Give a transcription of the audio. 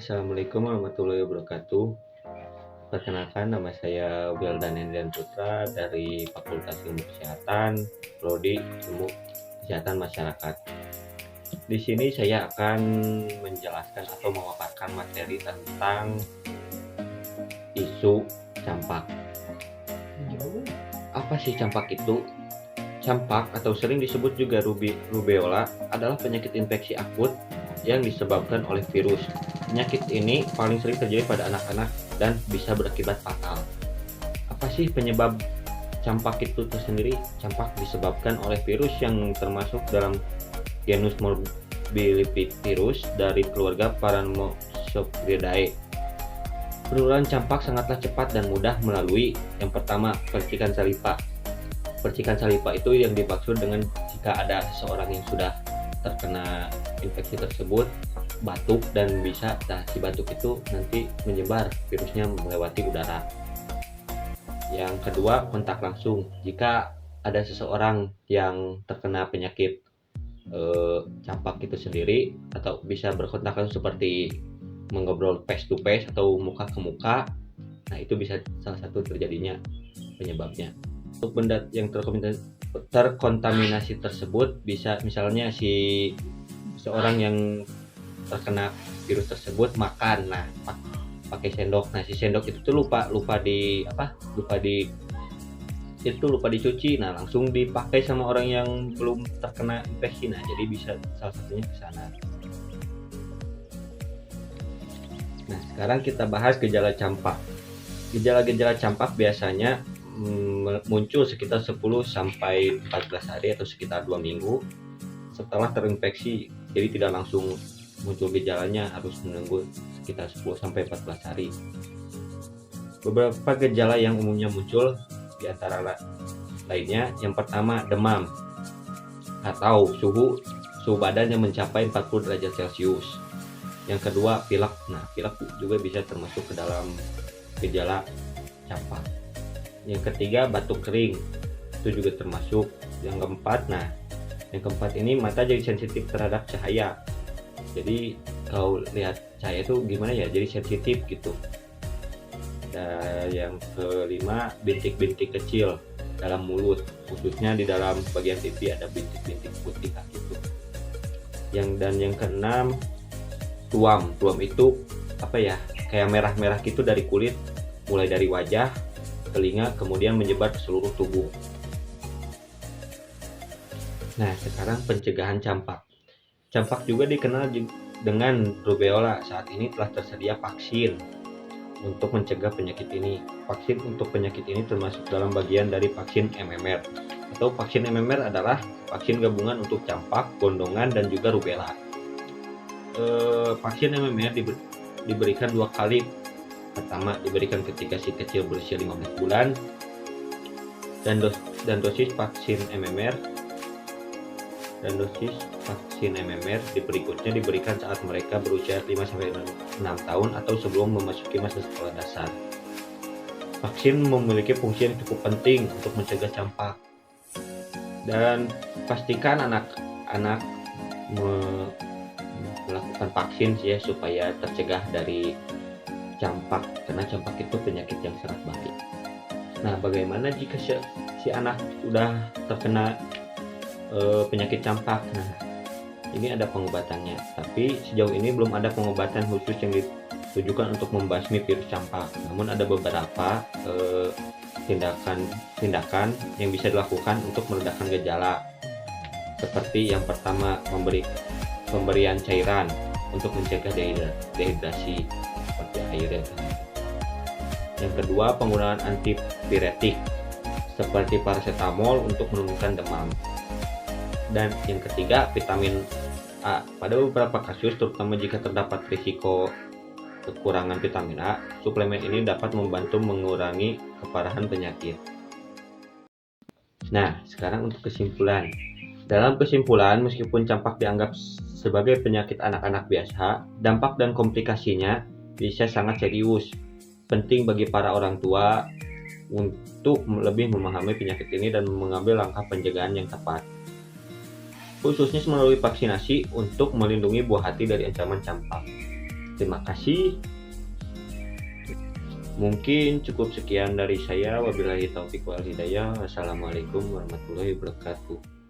Assalamualaikum warahmatullahi wabarakatuh. Perkenalkan, nama saya Wildan Endrian Putra dari Fakultas Ilmu Kesehatan, Prodi Ilmu Kesehatan Masyarakat. Di sini saya akan menjelaskan atau memaparkan materi tentang isu campak. Apa sih campak itu? Campak atau sering disebut juga rubeola adalah penyakit infeksi akut yang disebabkan oleh virus. Penyakit ini paling sering terjadi pada anak-anak dan bisa berakibat fatal. Apa sih penyebab campak itu tersendiri? Campak disebabkan oleh virus yang termasuk dalam genus Morbillivirus dari keluarga Pharmacoviridae. Penularan campak sangatlah cepat dan mudah melalui yang pertama, percikan saliva. Percikan saliva itu yang dimaksud dengan jika ada seseorang yang sudah terkena infeksi tersebut batuk dan bisa si batuk itu nanti menyebar virusnya melewati udara. Yang kedua, kontak langsung. Jika ada seseorang yang terkena penyakit campak itu sendiri atau bisa berkontak langsung seperti mengobrol face to face atau muka ke muka, nah itu bisa salah satu terjadinya penyebabnya. Untuk benda yang terkontaminasi tersebut bisa misalnya si seorang yang terkena virus tersebut makan, nah pakai sendok, nah si sendok itu tuh lupa dicuci, nah langsung dipakai sama orang yang belum terkena infeksi, nah jadi bisa salah satunya ke sana. Nah sekarang kita bahas gejala campak. Gejala-gejala campak biasanya muncul sekitar 10 sampai 14 hari atau sekitar 2 minggu setelah terinfeksi. Jadi tidak langsung muncul gejalanya, harus menunggu sekitar 10 sampai 14 hari. Beberapa gejala yang umumnya muncul di antara lainnya, yang pertama demam atau suhu badan yang mencapai 40 derajat Celcius. Yang kedua pilek. Nah, pilek juga bisa termasuk ke dalam gejala campak. Yang ketiga batuk kering, itu juga termasuk. Yang keempat, ini mata jadi sensitif terhadap cahaya. Jadi kalau lihat cahaya itu gimana ya, jadi sensitif gitu. Dan yang kelima, bintik-bintik kecil dalam mulut, khususnya di dalam bagian pipi ada bintik-bintik putih gitu. Yang keenam, tuam itu kayak merah-merah gitu dari kulit, mulai dari wajah, telinga, kemudian menyebar ke seluruh tubuh. Nah, sekarang pencegahan campak. Campak juga dikenal dengan rubeola. Saat ini telah tersedia vaksin untuk mencegah penyakit ini. Vaksin untuk penyakit ini termasuk dalam bagian dari vaksin MMR. Atau vaksin MMR adalah vaksin gabungan untuk campak, gondongan, dan juga rubella. Vaksin MMR diberikan 2 kali. Pertama diberikan ketika si kecil berusia 15 bulan dan dosis vaksin MMR berikutnya diberikan saat mereka berusia 5-6 tahun atau sebelum memasuki masa sekolah dasar. Vaksin memiliki fungsi yang cukup penting untuk mencegah campak, dan pastikan anak-anak melakukan vaksin ya supaya tercegah dari campak, karena campak itu penyakit yang sangat bahaya. Nah, bagaimana jika si anak udah terkena penyakit campak? Nah, ini ada pengobatannya, tapi sejauh ini belum ada pengobatan khusus yang ditujukan untuk membasmi virus campak. Namun ada beberapa tindakan yang bisa dilakukan untuk meredakan gejala. Seperti yang pertama, pemberian cairan untuk mencegah dehidrasi seperti air ya. Yang kedua, penggunaan antipiretik seperti paracetamol untuk menurunkan demam. Dan yang ketiga, vitamin A. Pada beberapa kasus, terutama jika terdapat risiko kekurangan vitamin A, suplemen ini dapat membantu mengurangi keparahan penyakit. Nah, sekarang untuk kesimpulan. Dalam kesimpulan, meskipun campak dianggap sebagai penyakit anak-anak biasa, dampak dan komplikasinya bisa sangat serius. Penting bagi para orang tua untuk lebih memahami penyakit ini dan mengambil langkah pencegahan yang tepat, khususnya melalui vaksinasi untuk melindungi buah hati dari ancaman campak. Terima kasih. Mungkin cukup sekian dari saya. Wabillahi taufiq wal hidayah. Wassalamualaikum warahmatullahi wabarakatuh.